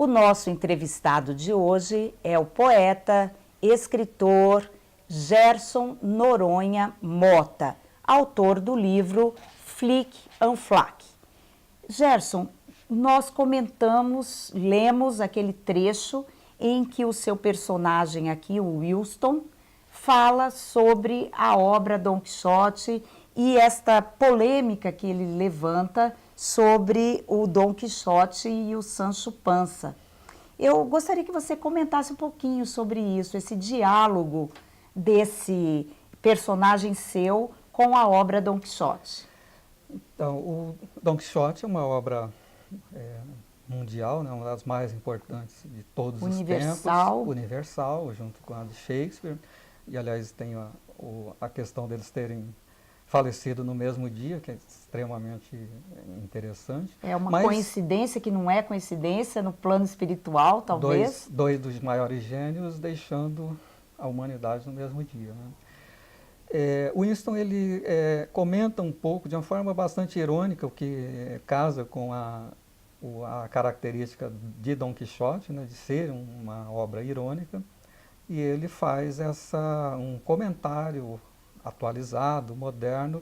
O nosso entrevistado de hoje é o poeta, escritor Gerson Noronha Mota, autor do livro Flic en Flac. Gerson, nós comentamos, lemos aquele trecho em que o seu personagem aqui, o Wilson, fala sobre a obra Dom Quixote e esta polêmica que ele levanta sobre o Dom Quixote e o Sancho Panza. Eu gostaria que você comentasse um pouquinho sobre isso, esse diálogo desse personagem seu com a obra Dom Quixote. Então, o Dom Quixote é uma obra mundial, né, uma das mais importantes de todos os tempos. Universal, junto com a de Shakespeare. E, aliás, tem a questão deles terem falecido no mesmo dia, que é extremamente interessante. É uma coincidência que não é coincidência no plano espiritual, talvez. Dois dos maiores gênios deixando a humanidade no mesmo dia, né? O Winston ele comenta um pouco, de uma forma bastante irônica, o que casa com a característica de Dom Quixote, né, de ser uma obra irônica, e ele faz um comentário atualizado, moderno,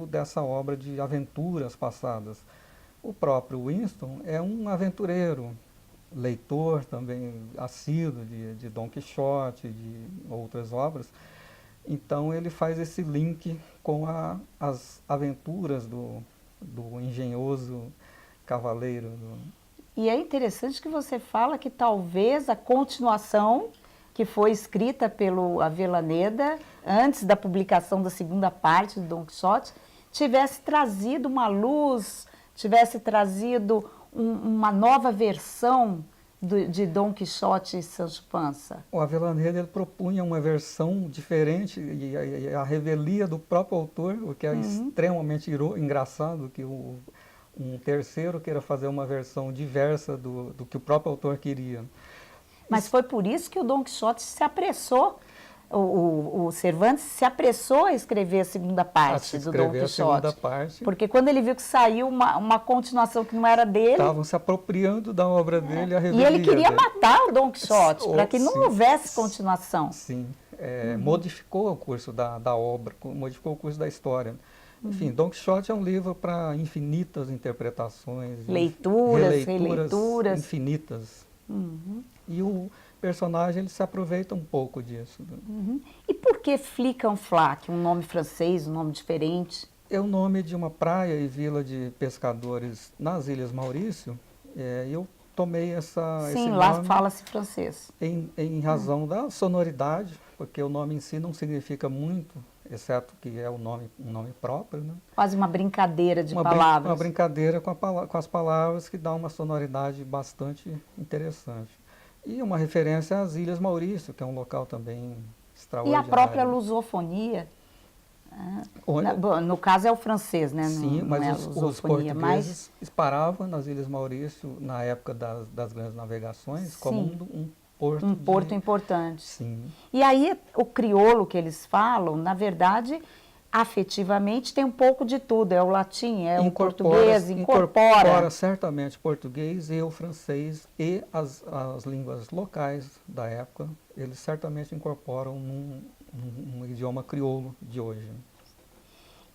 dessa obra de aventuras passadas. O próprio Winston é um aventureiro, leitor também assíduo de Dom Quixote, de outras obras. Então ele faz esse link com as aventuras do engenhoso cavaleiro. E é interessante que você fala que talvez a continuação que foi escrita pelo Avellaneda, antes da publicação da segunda parte do Dom Quixote, tivesse trazido uma luz, tivesse trazido uma nova versão de Dom Quixote e Sancho Panza. O Avellaneda ele propunha uma versão diferente e a revelia do próprio autor, o que é extremamente engraçado, que um terceiro queira fazer uma versão diversa do que o próprio autor queria. Mas foi por isso que o Dom Quixote se apressou, o Cervantes se apressou a escrever a segunda parte do Dom Quixote. Porque quando ele viu que saiu uma continuação que não era dele... Estavam se apropriando da obra dele, a revelia. E ele queria matar o Dom Quixote, para que não houvesse continuação. Sim, modificou o curso da obra, modificou o curso da história. Enfim, Dom Quixote é um livro para infinitas interpretações. Leituras, releituras. Infinitas. E o personagem ele se aproveita um pouco disso. E por que Flic en Flac, um nome francês, um nome diferente? É o nome de uma praia e vila de pescadores nas Ilhas Maurício. Eu tomei esse lá nome fala-se francês. Em razão da sonoridade, porque o nome em si não significa muito, exceto que é um nome próprio, né? Quase uma brincadeira de palavras. Uma brincadeira com as palavras que dá uma sonoridade bastante interessante. E uma referência às Ilhas Maurício, que é um local também extraordinário. E a própria lusofonia, no caso é o francês, né? Sim, mas os portugueses paravam nas Ilhas Maurício na época das grandes navegações como um porto. Um porto importante. Sim. E aí o crioulo que eles falam, na verdade, afetivamente tem um pouco de tudo, é o latim, o português, incorpora certamente o português e o francês e as línguas locais da época, eles certamente incorporam num idioma crioulo de hoje.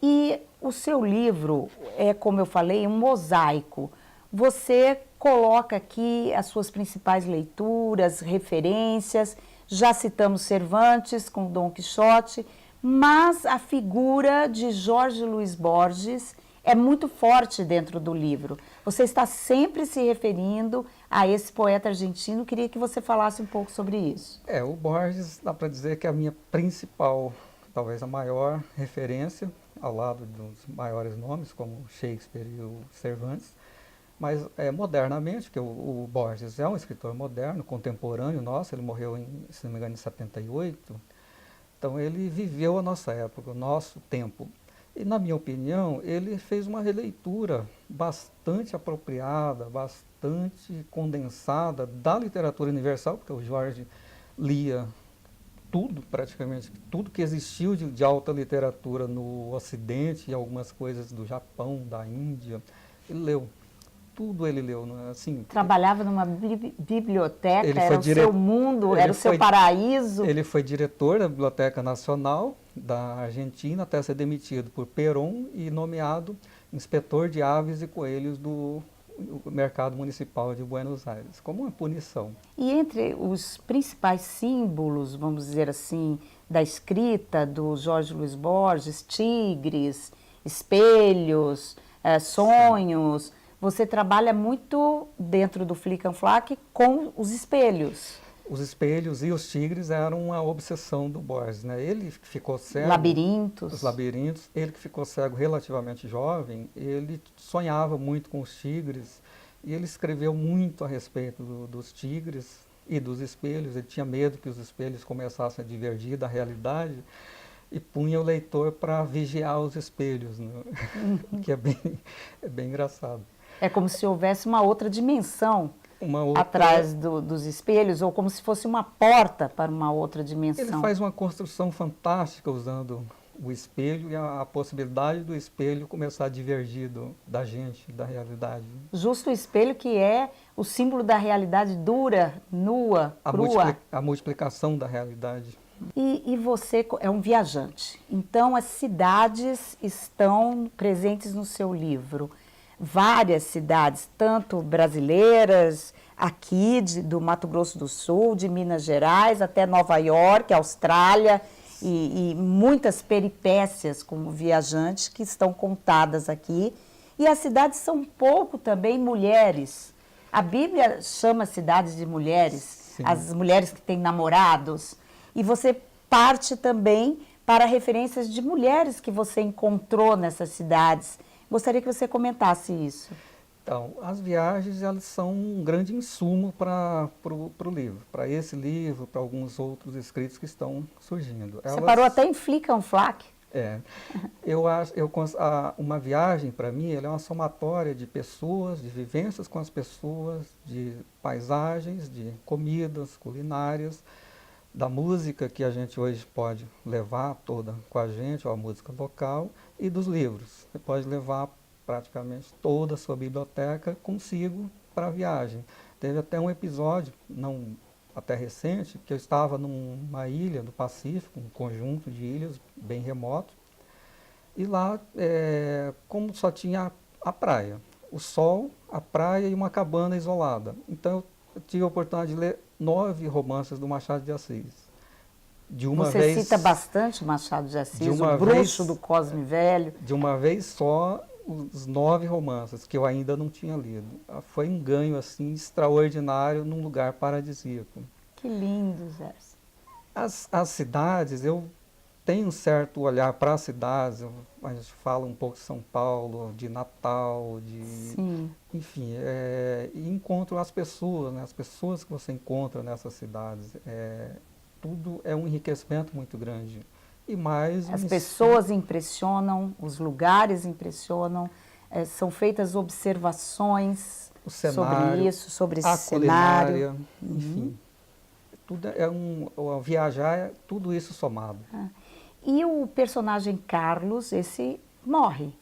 E o seu livro é, como eu falei, um mosaico. Você coloca aqui as suas principais leituras, referências, já citamos Cervantes com Dom Quixote, mas a figura de Jorge Luis Borges é muito forte dentro do livro. Você está sempre se referindo a esse poeta argentino. Queria que você falasse um pouco sobre isso. O Borges, dá para dizer que é a minha principal, talvez a maior referência, ao lado dos maiores nomes, como Shakespeare e o Cervantes. Mas modernamente, porque o Borges é um escritor moderno, contemporâneo nosso, ele morreu, se não me engano, em 78. Então ele viveu a nossa época, o nosso tempo. E, na minha opinião, ele fez uma releitura bastante apropriada, bastante condensada da literatura universal, porque o Jorge lia tudo, praticamente, tudo que existiu de alta literatura no Ocidente e algumas coisas do Japão, da Índia, ele leu tudo ele leu, né? Assim, trabalhava numa biblioteca, ele era foi o seu mundo, era o seu paraíso. Ele foi diretor da Biblioteca Nacional da Argentina até ser demitido por Perón e nomeado inspetor de aves e coelhos do Mercado Municipal de Buenos Aires, como uma punição. E entre os principais símbolos, vamos dizer assim, da escrita do Jorge Luiz Borges, tigres, espelhos, sonhos, você trabalha muito dentro do Flic and Flac com os espelhos. Os espelhos e os tigres eram uma obsessão do Borges, né? Ele ficou cego... Labirintos. Os labirintos. Ele que ficou cego relativamente jovem, ele sonhava muito com os tigres e ele escreveu muito a respeito dos tigres e dos espelhos. Ele tinha medo que os espelhos começassem a divergir da realidade e punha o leitor para vigiar os espelhos, né? Que é bem engraçado. É como se houvesse uma outra dimensão outra... atrás dos espelhos, ou como se fosse uma porta para uma outra dimensão. Ele faz uma construção fantástica usando o espelho e a possibilidade do espelho começar a divergir da gente, da realidade. Justo o espelho que é o símbolo da realidade dura, nua, crua. A multiplicação da realidade. E você é um viajante, então as cidades estão presentes no seu livro. Várias cidades, tanto brasileiras, aqui do Mato Grosso do Sul, de Minas Gerais, até Nova York, Austrália, e muitas peripécias como viajantes que estão contadas aqui. E as cidades são um pouco também mulheres. A Bíblia chama cidades de mulheres, sim, as mulheres que têm namorados. E você parte também para referências de mulheres que você encontrou nessas cidades. Gostaria que você comentasse isso. Então, as viagens elas são um grande insumo para o livro, para esse livro, para alguns outros escritos que estão surgindo. Você parou até em Flic and Flac. Uma viagem, para mim, ela é uma somatória de pessoas, de vivências com as pessoas, de paisagens, de comidas, culinárias, da música que a gente hoje pode levar toda com a gente, ou a música local, e dos livros. Você pode levar praticamente toda a sua biblioteca consigo para a viagem. Teve até um episódio, não até recente, que eu estava numa ilha do Pacífico, um conjunto de ilhas bem remoto, e lá, como só tinha a praia, o sol, a praia e uma cabana isolada. Então eu tive a oportunidade de ler 9 romances do Machado de Assis. Você cita bastante Machado de Assis, o Bruxo do Cosme Velho. De uma vez só, os 9 romances que eu ainda não tinha lido. Foi um ganho assim extraordinário num lugar paradisíaco. Que lindo, Gerson. As cidades, eu tenho um certo olhar para as cidades, a gente fala um pouco de São Paulo, de Natal, Sim. Enfim, e encontro as pessoas, né, as pessoas que você encontra nessas cidades. Tudo é um enriquecimento muito grande. E mais as pessoas impressionam, os lugares impressionam, são feitas observações sobre isso, sobre esse cenário. Enfim, tudo viajar, tudo isso somado. E o personagem Carlos, esse morre?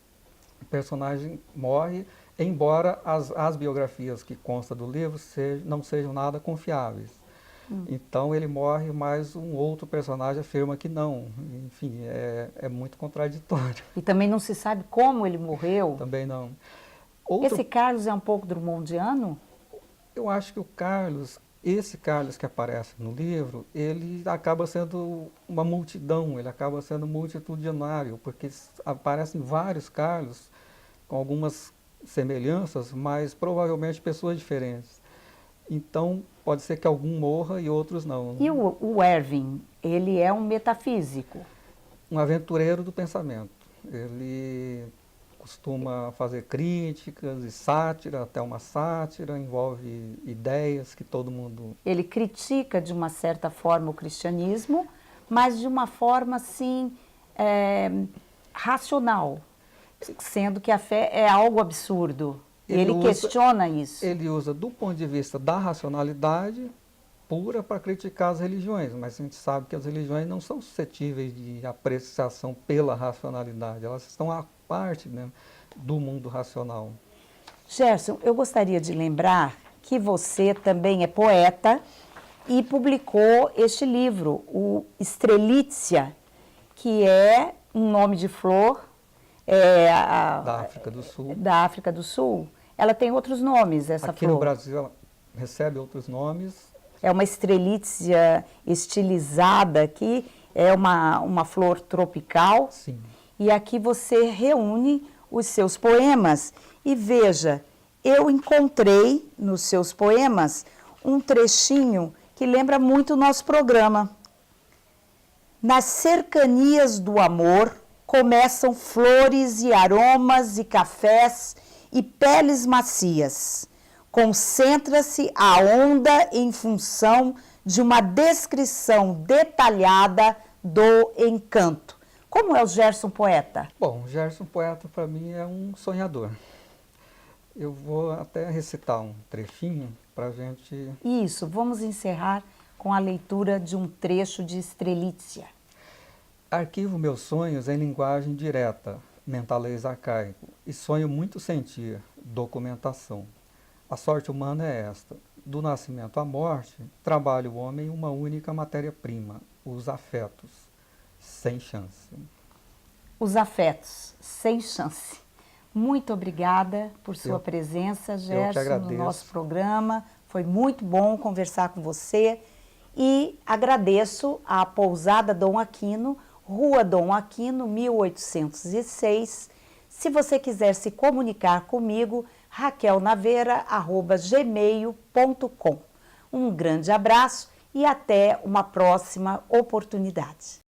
O personagem morre, embora as biografias que constam do livro não sejam nada confiáveis. Então ele morre, mas um outro personagem afirma que não. Enfim, é muito contraditório. E também não se sabe como ele morreu? Também não. Esse Carlos é um pouco drummondiano? Eu acho que esse Carlos que aparece no livro, ele acaba sendo uma multidão, ele acaba sendo multitudinário, porque aparecem vários Carlos com algumas semelhanças, mas provavelmente pessoas diferentes. Então, pode ser que algum morra e outros não. E o Erwin, ele é um metafísico? Um aventureiro do pensamento. Ele costuma fazer críticas e sátira, até uma sátira, envolve ideias que todo mundo... Ele critica, de uma certa forma, o cristianismo, mas de uma forma, assim, racional, sendo que a fé é algo absurdo. Ele questiona isso. Ele usa, do ponto de vista da racionalidade pura, para criticar as religiões, mas a gente sabe que as religiões não são suscetíveis de apreciação pela racionalidade, elas estão à parte, né, do mundo racional. Gerson, eu gostaria de lembrar que você também é poeta e publicou este livro, o Strelitzia, que é um nome de flor Da África do Sul. da África do Sul. Ela tem outros nomes, essa Aqui flor. no Brasil ela recebe outros nomes. É uma Strelitzia estilizada, que é uma flor tropical. Sim. E aqui você reúne os seus poemas. E veja, eu encontrei nos seus poemas um trechinho que lembra muito o nosso programa. Nas cercanias do amor começam flores e aromas e cafés e peles macias. Concentra-se a onda em função de uma descrição detalhada do encanto. Como é o Gerson poeta? Bom, o Gerson poeta para mim é um sonhador. Eu vou até recitar um trechinho para a gente... Isso, vamos encerrar com a leitura de um trecho de Strelitzia. Arquivo meus sonhos em linguagem direta, mentalês arcaico, e sonho muito sentir, documentação. A sorte humana é esta: do nascimento à morte, trabalha o homem uma única matéria-prima, os afetos, sem chance. Os afetos, sem chance. Muito obrigada por sua presença, Gerson, no nosso programa. Foi muito bom conversar com você. E agradeço à Pousada Dom Aquino, Rua Dom Aquino, 1806. Se você quiser se comunicar comigo, raquelnaveira@gmail.com. Um grande abraço e até uma próxima oportunidade.